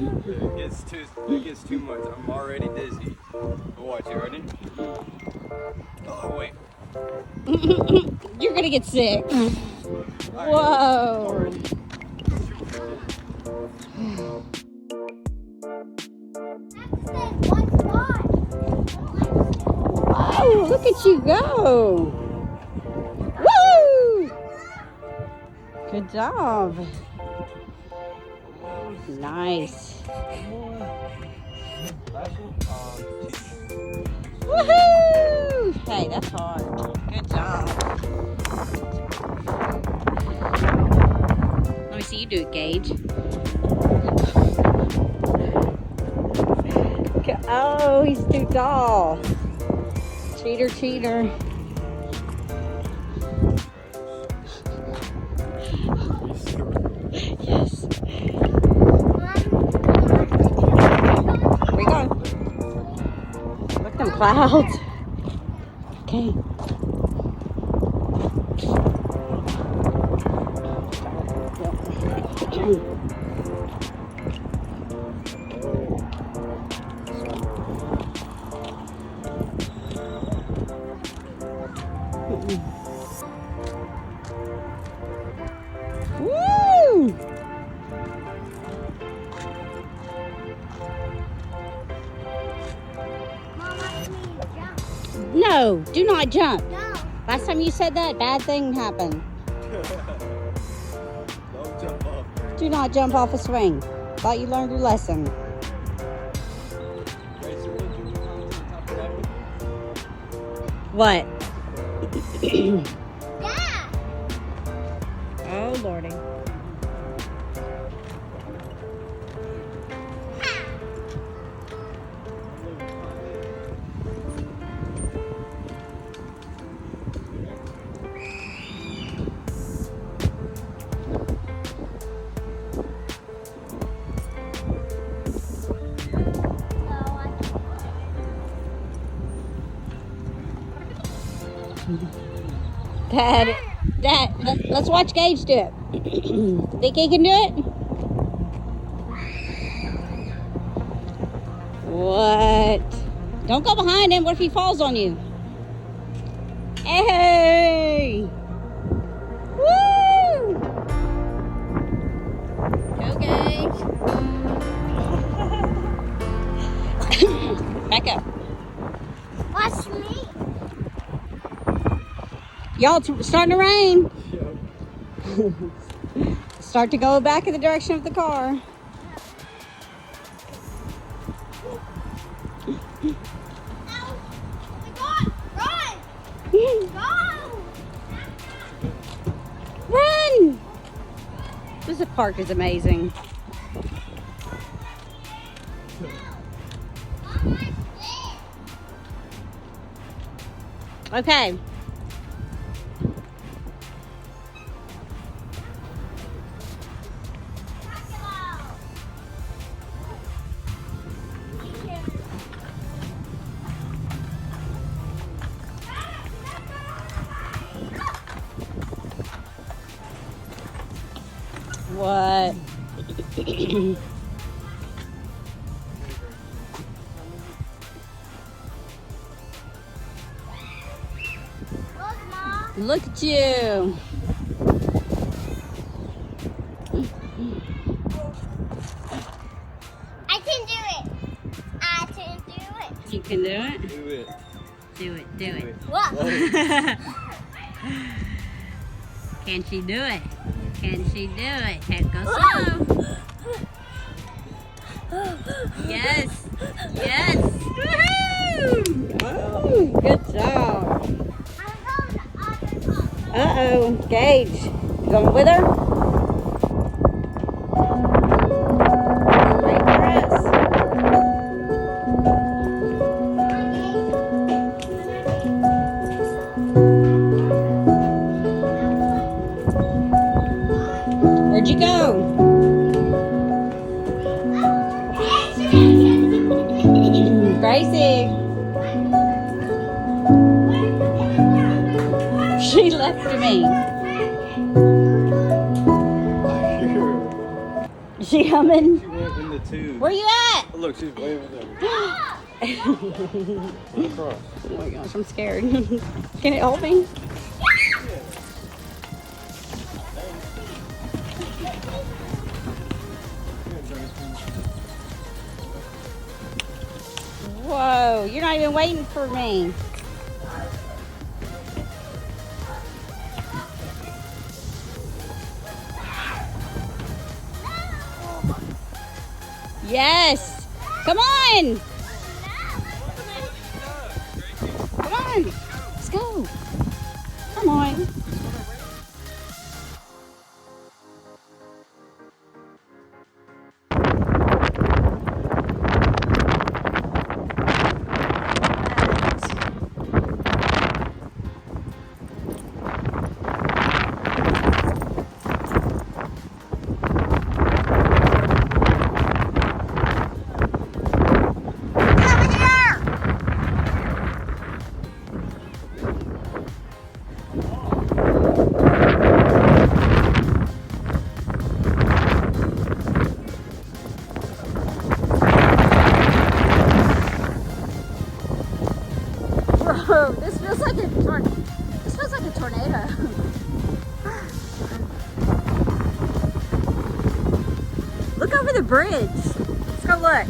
It gets too much. I'm already dizzy. Watch, you ready? Oh, wait. You're gonna get sick. Whoa. Whoa, look at you go. Woo! Good job. Nice. Woohoo! Hey, that's hard. Good job. Let me see you do it, Gage. Oh, he's too tall. Cheater, cheater. Yes. Where you going? Look at them clouds. Okay. Woo! No, do not jump. No. Last time you said that, bad thing happened. Don't jump off. Do not jump off a swing. Thought you learned your lesson. What? Yeah. Oh, Lordy. Dad, let's watch Gage do it. Think he can do it? What? Don't go behind him. What if he falls on you? Hey! Woo! Go, Gage. Back up. Watch me. Y'all, it's starting to rain. Start to go back in the direction of the car. Oh my God! Run! Go! Run! This park is amazing. Okay. What? Look at you. I can do it. I can do it. You can do it? Do it. Do it, do it. What? Can she do it? Can she do it? Head go slow. Yes. Yes. Woohoo! Woo, good job. Uh-oh. Gage. You going with her? Great dress. Where'd you go? Gracie. She left me. She humming? She went in the tube. Where you at? Oh, look, she's way over there. Across. Oh my gosh, I'm scared. Can it hold me? Whoa, you're not even waiting for me. Yes. Come on. Come on. Let's go. Come on. Bro, this feels like a tornado. Look over the bridge. Let's go look.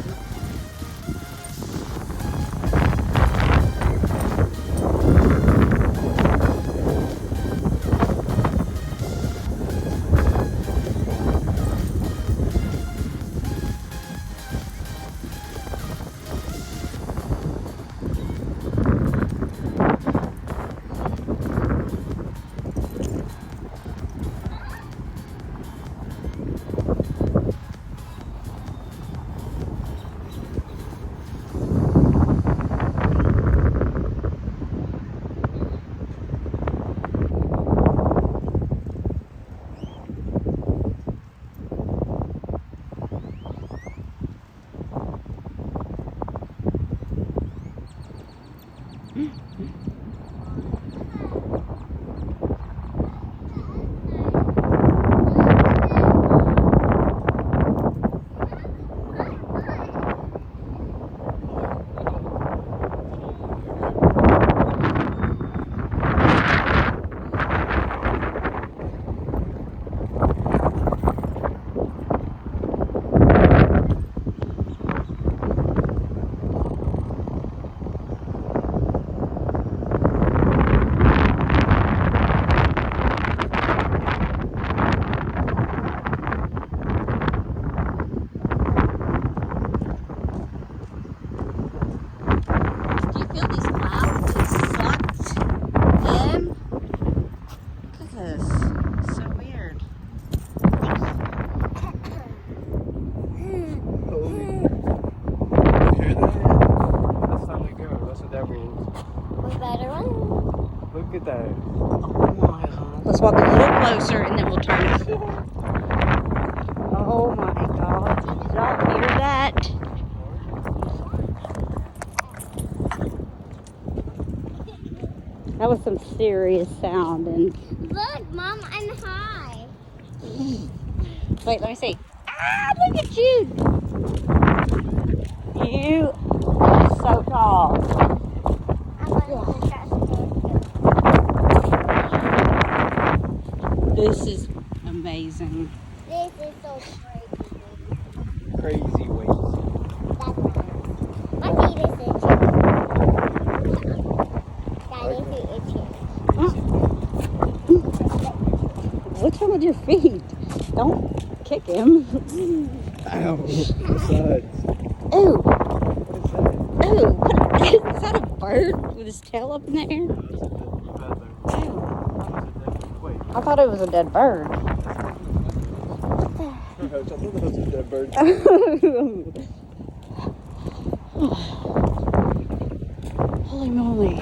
Look at that. Oh my God. Let's walk a little closer and then we'll turn. Oh my God. Did y'all hear that? That was some serious sound. And Look, Mom, I'm high. wait, let me see. Ah, look at you. You are so tall. I'm going to trust This is amazing. This is so crazy. Crazy waves. That's right. My feet is itching. Daddy's feet itching. What's wrong with your feet? Don't kick him. Ow. Besides. Ooh. What is that? Ooh. What, is that a bird with his tail up in the air? Wait. I thought it was a dead bird. I thought that was a dead bird. Holy moly.